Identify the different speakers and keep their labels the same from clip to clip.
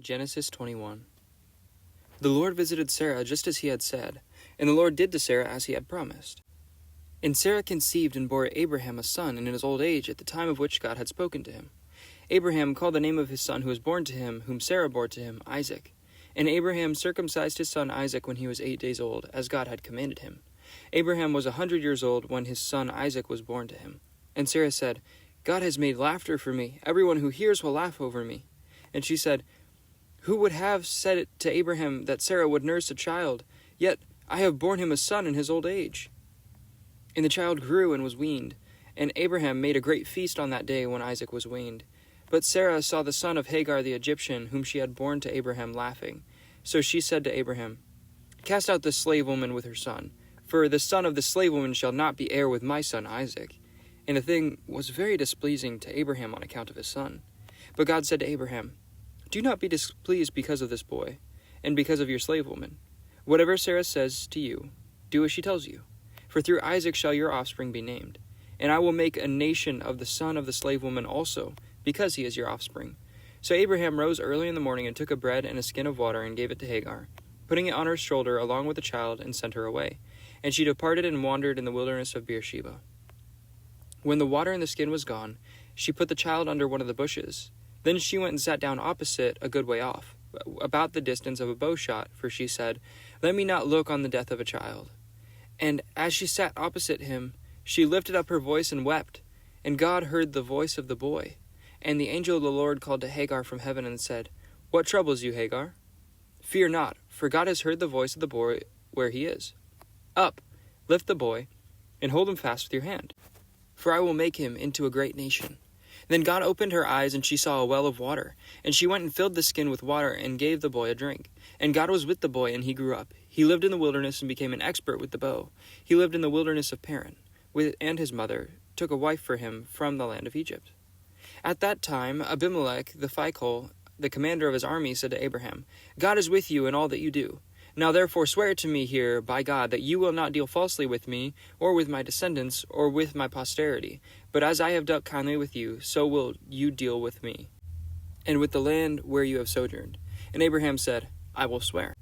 Speaker 1: Genesis 21. The Lord visited Sarah just as he had said, and the Lord did to Sarah as he had promised. And Sarah conceived and bore Abraham a son in his old age at the time of which God had spoken to him. Abraham called the name of his son who was born to him, whom Sarah bore to him, Isaac. And Abraham circumcised his son Isaac when he was 8 days old, as God had commanded him. Abraham was 100 years old when his son Isaac was born to him. And Sarah said, God has made laughter for me. Everyone who hears will laugh over me. And she said, Who would have said it to Abraham that Sarah would nurse a child? Yet I have borne him a son in his old age. And the child grew and was weaned. And Abraham made a great feast on that day when Isaac was weaned. But Sarah saw the son of Hagar the Egyptian, whom she had borne to Abraham, laughing. So she said to Abraham, Cast out the slave woman with her son, for the son of the slave woman shall not be heir with my son Isaac. And the thing was very displeasing to Abraham on account of his son. But God said to Abraham, Do not be displeased because of this boy, and because of your slave woman. Whatever Sarah says to you, do as she tells you. For through Isaac shall your offspring be named. And I will make a nation of the son of the slave woman also, because he is your offspring. So Abraham rose early in the morning and took a bread and a skin of water and gave it to Hagar, putting it on her shoulder along with the child, and sent her away. And she departed and wandered in the wilderness of Beersheba. When the water in the skin was gone, she put the child under one of the bushes. Then she went and sat down opposite, a good way off, about the distance of a bow shot, for she said, Let me not look on the death of a child. And as she sat opposite him, she lifted up her voice and wept. And God heard the voice of the boy. And the angel of the Lord called to Hagar from heaven and said, What troubles you, Hagar? Fear not, for God has heard the voice of the boy where he is. Up, lift the boy, and hold him fast with your hand, for I will make him into a great nation. Then God opened her eyes, and she saw a well of water. And she went and filled the skin with water, and gave the boy a drink. And God was with the boy, and he grew up. He lived in the wilderness, and became an expert with the bow. He lived in the wilderness of Paran, and his mother took a wife for him from the land of Egypt. At that time Abimelech the Phicol, the commander of his army, said to Abraham, God is with you in all that you do. Now therefore swear to me here by God that you will not deal falsely with me, or with my descendants, or with my posterity. But as I have dealt kindly with you, so will you deal with me, and with the land where you have sojourned. And Abraham said, I will swear.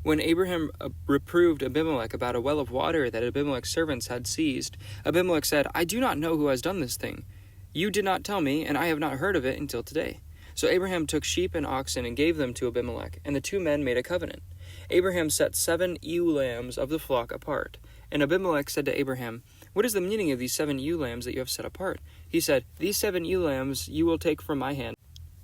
Speaker 1: When Abraham reproved Abimelech about a well of water that Abimelech's servants had seized, Abimelech said, I do not know who has done this thing. You did not tell me, and I have not heard of it until today. So Abraham took sheep and oxen and gave them to Abimelech, and the two men made a covenant. Abraham set 7 ewe lambs of the flock apart. And Abimelech said to Abraham, What is the meaning of these 7 ewe lambs that you have set apart? He said, These 7 ewe lambs you will take from my hand,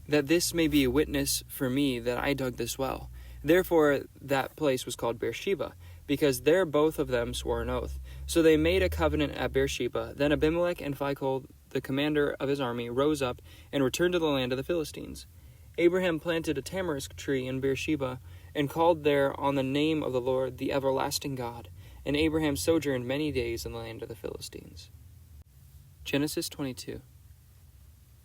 Speaker 1: that this may be a witness for me that I dug this well. Therefore that place was called Beersheba, because there both of them swore an oath. So they made a covenant at Beersheba. Then Abimelech and Phicol, the commander of his army, rose up and returned to the land of the Philistines. Abraham planted a tamarisk tree in Beersheba, and called there on the name of the Lord, the everlasting God. And Abraham sojourned many days in the land of the Philistines. Genesis 22.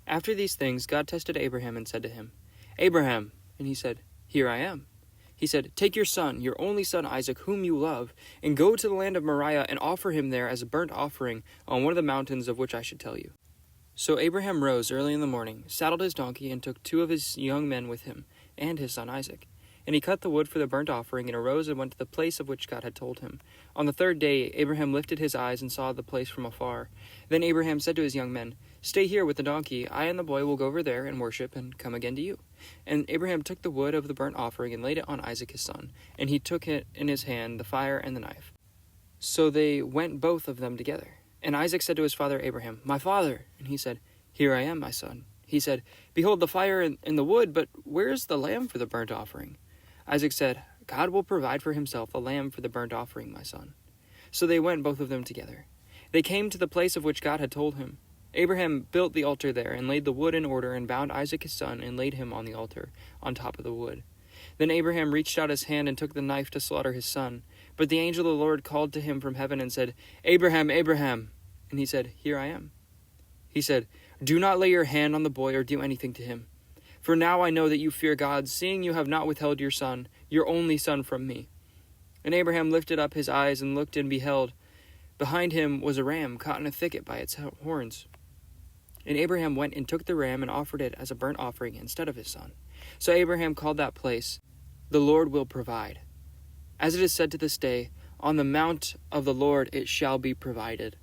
Speaker 1: After these things, God tested Abraham and said to him, Abraham, and he said, Here I am. He said, Take your son, your only son Isaac, whom you love, and go to the land of Moriah and offer him there as a burnt offering on one of the mountains of which I should tell you. So Abraham rose early in the morning, saddled his donkey, and took 2 of his young men with him, and his son Isaac. And he cut the wood for the burnt offering, and arose and went to the place of which God had told him. On the 3rd day Abraham lifted his eyes and saw the place from afar. Then Abraham said to his young men, Stay here with the donkey. I and the boy will go over there and worship, and come again to you. And Abraham took the wood of the burnt offering, and laid it on Isaac his son. And he took it in his hand, the fire and the knife. So they went both of them together. And Isaac said to his father Abraham, My father. And he said, Here I am, my son. He said, Behold the fire and the wood, but where is the lamb for the burnt offering? Isaac said, God will provide for himself a lamb for the burnt offering, my son. So they went both of them together. They came to the place of which God had told him. Abraham built the altar there, and laid the wood in order, and bound Isaac his son, and laid him on the altar, on top of the wood. Then Abraham reached out his hand and took the knife to slaughter his son. But the angel of the Lord called to him from heaven and said, Abraham, Abraham. And he said, Here I am. He said, Do not lay your hand on the boy or do anything to him. For now I know that you fear God, seeing you have not withheld your son, your only son, from me. And Abraham lifted up his eyes and looked, and beheld, behind him was a ram caught in a thicket by its horns. And Abraham went and took the ram and offered it as a burnt offering instead of his son. So Abraham called that place, "The Lord will provide." As it is said to this day, "On the mount of the Lord it shall be provided."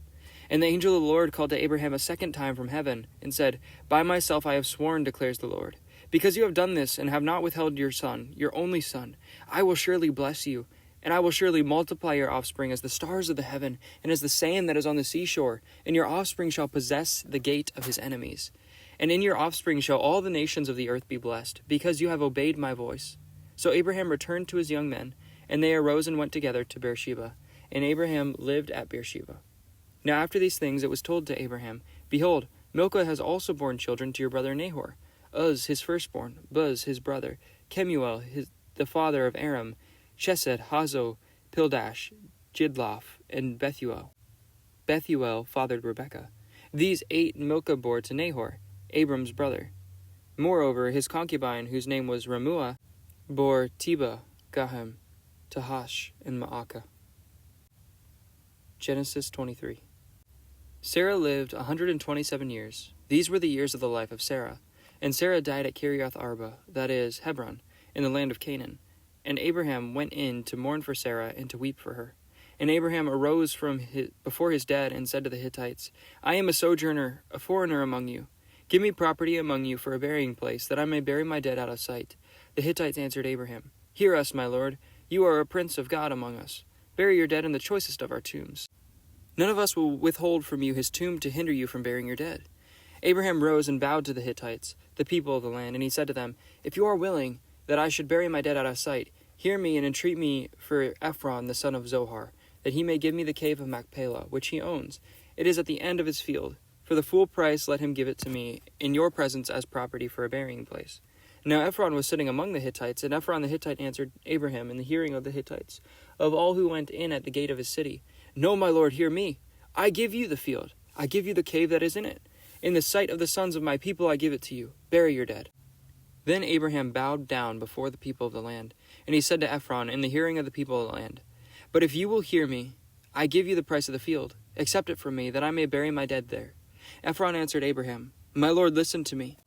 Speaker 1: And the angel of the Lord called to Abraham a second time from heaven, and said, "By myself I have sworn, declares the Lord, because you have done this, and have not withheld your son, your only son, I will surely bless you, and I will surely multiply your offspring as the stars of the heaven, and as the sand that is on the seashore, and your offspring shall possess the gate of his enemies. And in your offspring shall all the nations of the earth be blessed, because you have obeyed my voice." So Abraham returned to his young men, and they arose and went together to Beersheba, and Abraham lived at Beersheba. Now after these things it was told to Abraham, "Behold, Milcah has also borne children to your brother Nahor, Uz his firstborn, Buz his brother, Kemuel the father of Aram, Chesed, Hazo, Pildash, Jidlaph, and Bethuel. Bethuel fathered Rebekah. These 8 Milcah bore to Nahor, Abram's brother. Moreover, his concubine, whose name was Remuah, bore Tebah, Gahem, Tahash, and Maacah. Genesis 23. Sarah lived 127 years. These were the years of the life of Sarah. And Sarah died at Kiriath Arba, that is, Hebron, in the land of Canaan. And Abraham went in to mourn for Sarah and to weep for her. And Abraham arose before his dead and said to the Hittites, "I am a sojourner, a foreigner among you. Give me property among you for a burying place, that I may bury my dead out of sight." The Hittites answered Abraham, "Hear us, my lord. You are a prince of God among us. Bury your dead in the choicest of our tombs. None of us will withhold from you his tomb to hinder you from burying your dead." Abraham rose and bowed to the Hittites, the people of the land, and he said to them, "If you are willing that I should bury my dead out of sight, hear me and entreat me for Ephron the son of Zohar, that he may give me the cave of Machpelah, which he owns. It is at the end of his field. For the full price let him give it to me in your presence as property for a burying place." Now Ephron was sitting among the Hittites, and Ephron the Hittite answered Abraham in the hearing of the Hittites, of all who went in at the gate of his city, "No, my lord, hear me. I give you the field. I give you the cave that is in it. In the sight of the sons of my people I give it to you. Bury your dead." Then Abraham bowed down before the people of the land, and he said to Ephron in the hearing of the people of the land, "But if you will hear me, I give you the price of the field. Accept it from me, that I may bury my dead there." Ephron answered Abraham, "My lord, listen to me.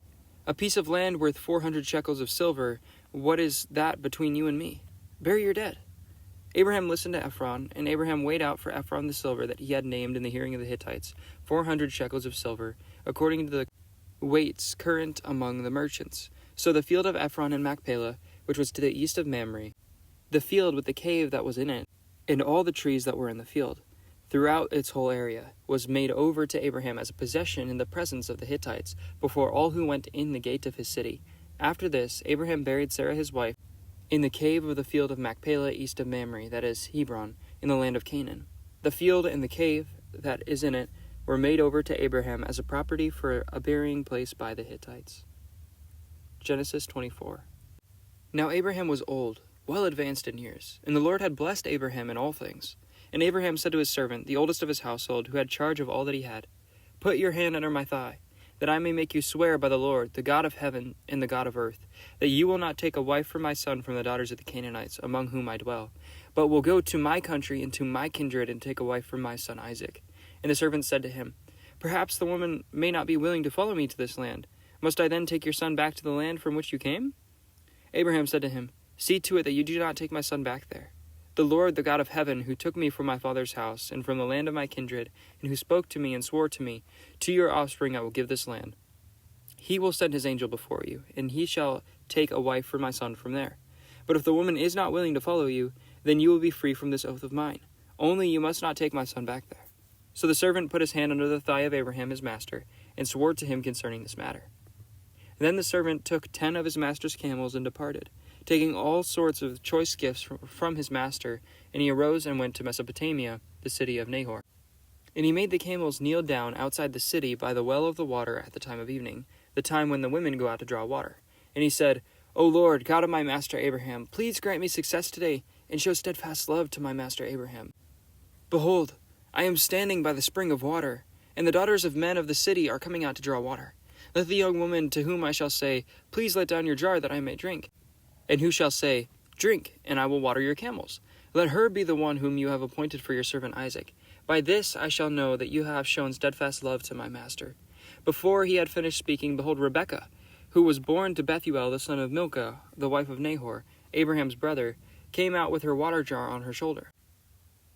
Speaker 1: A piece of land worth 400 shekels of silver, what is that between you and me? Bury your dead." Abraham listened to Ephron, and Abraham weighed out for Ephron the silver that he had named in the hearing of the Hittites, 400 shekels of silver, according to the weights current among the merchants. So the field of Ephron in Machpelah, which was to the east of Mamre, the field with the cave that was in it, and all the trees that were in the field, throughout its whole area, was made over to Abraham as a possession in the presence of the Hittites, before all who went in the gate of his city. After this, Abraham buried Sarah his wife in the cave of the field of Machpelah east of Mamre, that is, Hebron, in the land of Canaan. The field and the cave that is in it were made over to Abraham as a property for a burying place by the Hittites. Genesis 24. Now Abraham was old, well advanced in years, and the Lord had blessed Abraham in all things. And Abraham said to his servant, the oldest of his household, who had charge of all that he had, "Put your hand under my thigh, that I may make you swear by the Lord, the God of heaven and the God of earth, that you will not take a wife for my son from the daughters of the Canaanites, among whom I dwell, but will go to my country and to my kindred and take a wife for my son Isaac." And the servant said to him, "Perhaps the woman may not be willing to follow me to this land. Must I then take your son back to the land from which you came?" Abraham said to him, "See to it that you do not take my son back there. The Lord, the God of heaven, who took me from my father's house and from the land of my kindred, and who spoke to me and swore to me, 'To your offspring I will give this land,' he will send his angel before you, and he shall take a wife for my son from there. But if the woman is not willing to follow you, then you will be free from this oath of mine. Only you must not take my son back there." So the servant put his hand under the thigh of Abraham his master, and swore to him concerning this matter. Then the servant took 10 of his master's camels and departed, taking all sorts of choice gifts from his master, and he arose and went to Mesopotamia, the city of Nahor. And he made the camels kneel down outside the city by the well of the water at the time of evening, the time when the women go out to draw water. And he said, "O Lord, God of my master Abraham, please grant me success today, and show steadfast love to my master Abraham. Behold, I am standing by the spring of water, and the daughters of men of the city are coming out to draw water. Let the young woman to whom I shall say, 'Please let down your jar that I may drink,' and who shall say, 'Drink, and I will water your camels,' let her be the one whom you have appointed for your servant Isaac. By this I shall know that you have shown steadfast love to my master. Before he had finished speaking, behold, Rebekah, who was born to Bethuel the son of Milcah, the wife of Nahor, Abraham's brother, came out with her water jar on her shoulder.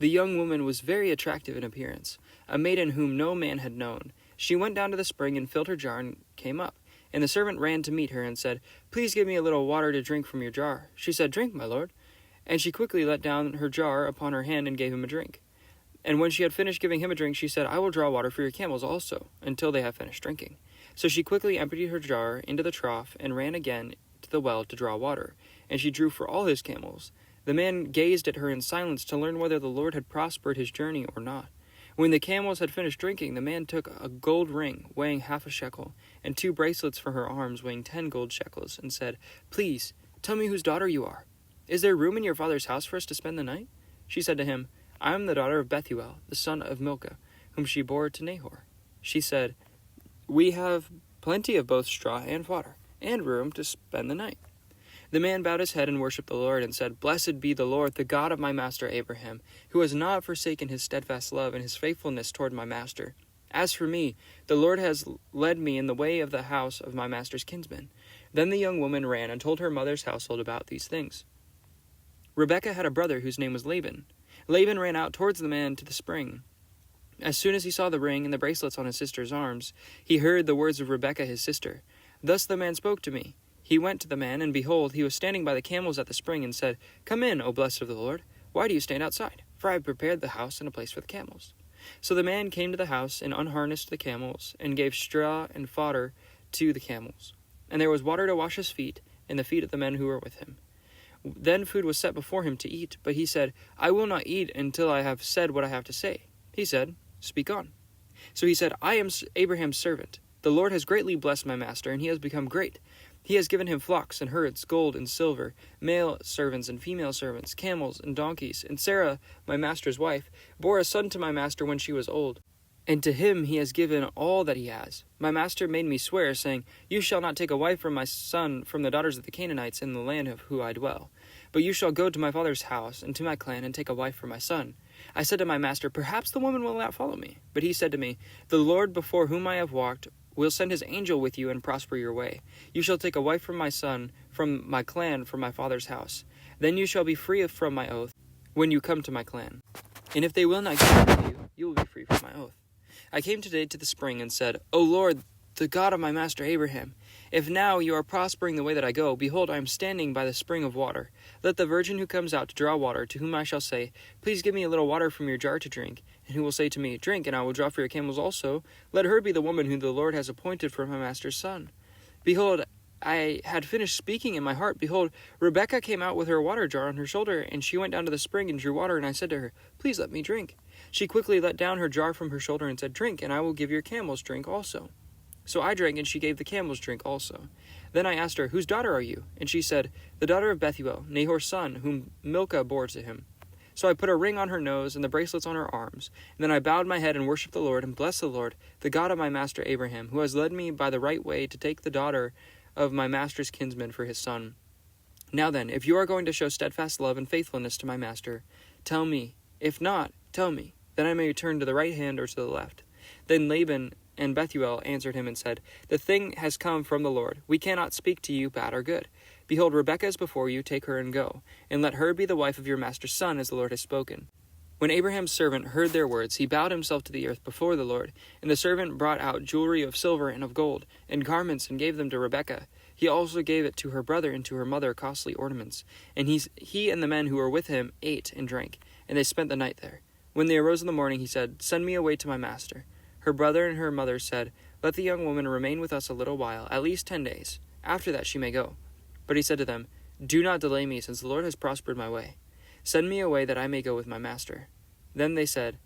Speaker 1: The young woman was very attractive in appearance, a maiden whom no man had known. She went down to the spring and filled her jar and came up. And the servant ran to meet her and said, "Please give me a little water to drink from your jar." She said, "Drink, my lord." And she quickly let down her jar upon her hand and gave him a drink. And when she had finished giving him a drink, she said, "I will draw water for your camels also, until they have finished drinking." So she quickly emptied her jar into the trough and ran again to the well to draw water. And she drew for all his camels. The man gazed at her in silence to learn whether the Lord had prospered his journey or not. When the camels had finished drinking, the man took a gold ring weighing 1/2 shekel, and 2 bracelets for her arms weighing 10 gold shekels, and said, "Please, tell me whose daughter you are. Is there room in your father's house for us to spend the night?" She said to him, "I am the daughter of Bethuel, the son of Milcah, whom she bore to Nahor." She said, "We have plenty of both straw and fodder, and room to spend the night." The man bowed his head and worshipped the Lord, and said, "Blessed be the Lord, the God of my master Abraham, who has not forsaken his steadfast love and his faithfulness toward my master. As for me, the Lord has led me in the way of the house of my master's kinsman." Then the young woman ran and told her mother's household about these things. Rebekah had a brother whose name was Laban. Laban ran out towards the man to the spring. As soon as he saw the ring and the bracelets on his sister's arms, he heard the words of Rebekah his sister. "Thus the man spoke to me." He went to the man, and behold, he was standing by the camels at the spring, and said, "Come in, O blessed of the Lord. Why do you stand outside? For I have prepared the house and a place for the camels." So the man came to the house and unharnessed the camels, and gave straw and fodder to the camels. And there was water to wash his feet, and the feet of the men who were with him. Then food was set before him to eat, but he said, "I will not eat until I have said what I have to say." He said, "Speak on." So he said, "I am Abraham's servant. The Lord has greatly blessed my master, and he has become great. He has given him flocks and herds, gold and silver, male servants and female servants, camels and donkeys. And Sarah, my master's wife, bore a son to my master when she was old. And to him he has given all that he has. My master made me swear, saying, 'You shall not take a wife from my son from the daughters of the Canaanites in the land of who I dwell. But you shall go to my father's house and to my clan and take a wife for my son.' I said to my master, 'Perhaps the woman will not follow me.' But he said to me, 'The Lord before whom I have walked will send his angel with you and prosper your way. You shall take a wife from my son, from my clan, from my father's house. Then you shall be free from my oath when you come to my clan. And if they will not give it to you, you will be free from my oath.' I came today to the spring and said, 'O Lord, the God of my master Abraham, if now you are prospering the way that I go, behold, I am standing by the spring of water. Let the virgin who comes out to draw water, to whom I shall say, Please give me a little water from your jar to drink, and who will say to me, Drink, and I will draw for your camels also, let her be the woman whom the Lord has appointed for my master's son.' Behold, I had finished speaking in my heart. Behold, Rebekah came out with her water jar on her shoulder, and she went down to the spring and drew water, and I said to her, Please let me drink. She quickly let down her jar from her shoulder and said, Drink, and I will give your camels drink also. So I drank, and she gave the camels drink also. Then I asked her, Whose daughter are you? And she said, The daughter of Bethuel, Nahor's son, whom Milcah bore to him. So I put a ring on her nose and the bracelets on her arms. And then I bowed my head and worshipped the Lord, and blessed the Lord, the God of my master Abraham, who has led me by the right way to take the daughter of my master's kinsman for his son. Now then, if you are going to show steadfast love and faithfulness to my master, tell me. If not, tell me, that I may turn to the right hand or to the left. Then Laban and Bethuel answered him and said, The thing has come from the Lord. We cannot speak to you bad or good. Behold, Rebekah is before you. Take her and go, and let her be the wife of your master's son, as the Lord has spoken. When Abraham's servant heard their words, he bowed himself to the earth before the Lord. And the servant brought out jewelry of silver and of gold, and garments, and gave them to Rebekah. He also gave it to her brother and to her mother costly ornaments. And he and the men who were with him ate and drank, and they spent the night there. When they arose in the morning, he said, Send me away to my master. Her brother and her mother said, Let the young woman remain with us a little while, at least 10 days. After that she may go. But he said to them, Do not delay me, since the Lord has prospered my way. Send me away that I may go with my master. Then they said,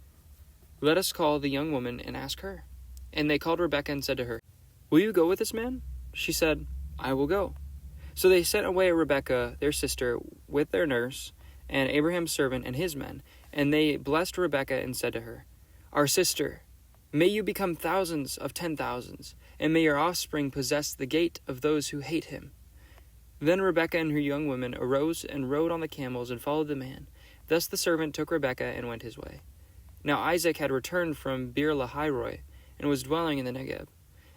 Speaker 1: Let us call the young woman and ask her. And they called Rebekah and said to her, Will you go with this man? She said, I will go. So they sent away Rebekah, their sister, with their nurse, and Abraham's servant and his men. And they blessed Rebekah and said to her, Our sister, may you become thousands of 10,000s, and may your offspring possess the gate of those who hate him. Then Rebekah and her young women arose and rode on the camels and followed the man. Thus the servant took Rebekah and went his way. Now Isaac had returned from Beer-lahai-roi, and was dwelling in the Negeb.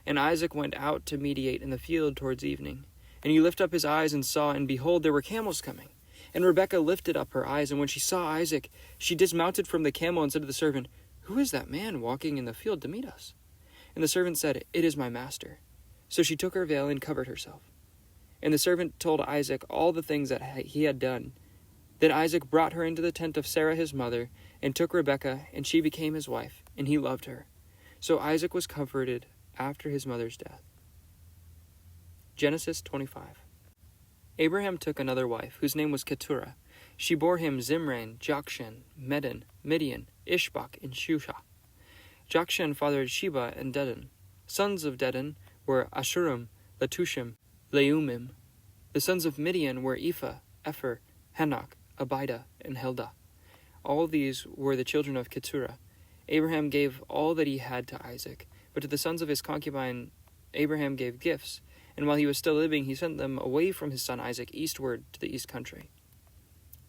Speaker 1: And Isaac went out to mediate in the field towards evening. And he lifted up his eyes and saw, and behold, there were camels coming. And Rebekah lifted up her eyes, and when she saw Isaac, she dismounted from the camel and said to the servant, Who is that man walking in the field to meet us? And the servant said, It is my master. So she took her veil and covered herself. And the servant told Isaac all the things that he had done. Then Isaac brought her into the tent of Sarah his mother, and took Rebekah, and she became his wife, and he loved her. So Isaac was comforted after his mother's death. Genesis 25. Abraham took another wife, whose name was Keturah. She bore him Zimran, Jokshan, Medan, Midian, Ishbak, and Shusha. Jokshan fathered Sheba and Dedan. Sons of Dedan were Ashurim, Letushim, Leumim. The sons of Midian were Ephah, Epher, Hanok, Abida, and Heldah. All these were the children of Keturah. Abraham gave all that he had to Isaac, but to the sons of his concubine Abraham gave gifts, and while he was still living he sent them away from his son Isaac eastward to the east country.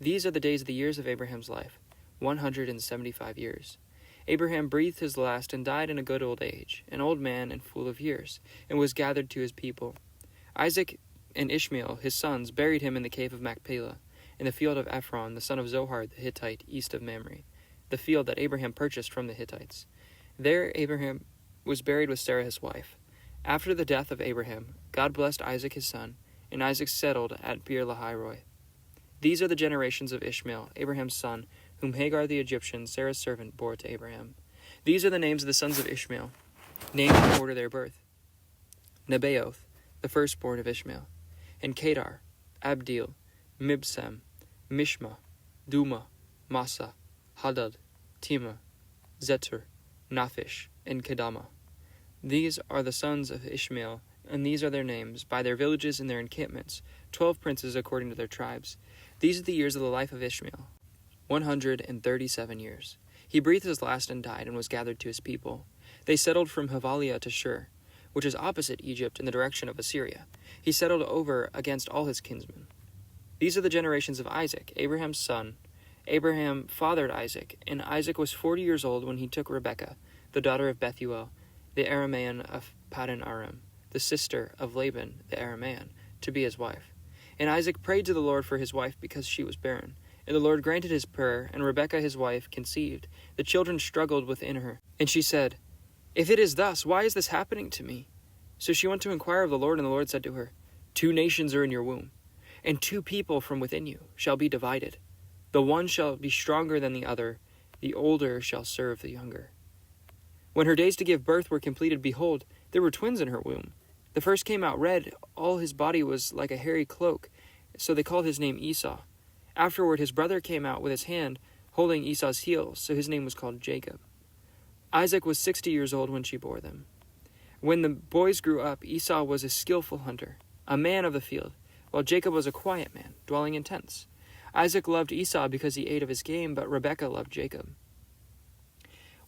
Speaker 1: These are the days of the years of Abraham's life, 175 years. Abraham breathed his last and died in a good old age, an old man and full of years, and was gathered to his people. Isaac and Ishmael, his sons, buried him in the cave of Machpelah, in the field of Ephron, the son of Zohar the Hittite, east of Mamre, the field that Abraham purchased from the Hittites. There Abraham was buried with Sarah his wife. After the death of Abraham, God blessed Isaac his son, and Isaac settled at Beer-lahai-roi. These are the generations of Ishmael, Abraham's son, whom Hagar the Egyptian, Sarah's servant, bore to Abraham. These are the names of the sons of Ishmael, named in order their birth. Nebaioth, the firstborn of Ishmael, and Kedar, Abdil, Mibsam, Mishma, Duma, Massa, Hadad, Tima, Zetur, Naphish, and Kedama. These are the sons of Ishmael, and these are their names, by their villages and their encampments, 12 princes according to their tribes. These are the years of the life of Ishmael, 137 years. He breathed his last and died, and was gathered to his people. They settled from Havalia to Shur, which is opposite Egypt in the direction of Assyria. He settled over against all his kinsmen. These are the generations of Isaac, Abraham's son. Abraham fathered Isaac, and Isaac was 40 years old when he took Rebekah, the daughter of Bethuel, the Aramean of Paddan Aram, the sister of Laban the Aramean, to be his wife. And Isaac prayed to the Lord for his wife because she was barren. And the Lord granted his prayer, and Rebekah his wife conceived. The children struggled within her. And she said, If it is thus, why is this happening to me? So she went to inquire of the Lord, and the Lord said to her, 2 nations are in your womb, and 2 people from within you shall be divided. The one shall be stronger than the other, the older shall serve the younger. When her days to give birth were completed, behold, there were twins in her womb. The first came out red, all his body was like a hairy cloak, so they called his name Esau. Afterward his brother came out with his hand, holding Esau's heel, so his name was called Jacob. Isaac was 60 years old when she bore them. When the boys grew up, Esau was a skillful hunter, a man of the field, while Jacob was a quiet man, dwelling in tents. Isaac loved Esau because he ate of his game, but Rebekah loved Jacob.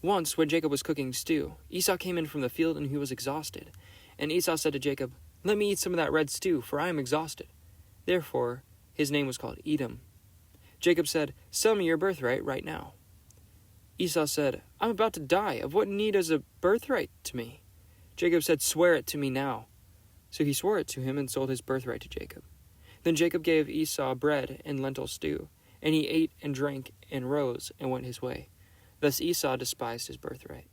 Speaker 1: Once, when Jacob was cooking stew, Esau came in from the field, and he was exhausted. And Esau said to Jacob, Let me eat some of that red stew, for I am exhausted. Therefore his name was called Edom. Jacob said, Sell me your birthright right now. Esau said, I'm about to die. Of what need is a birthright to me? Jacob said, Swear it to me now. So he swore it to him and sold his birthright to Jacob. Then Jacob gave Esau bread and lentil stew, and he ate and drank and rose and went his way. Thus Esau despised his birthright.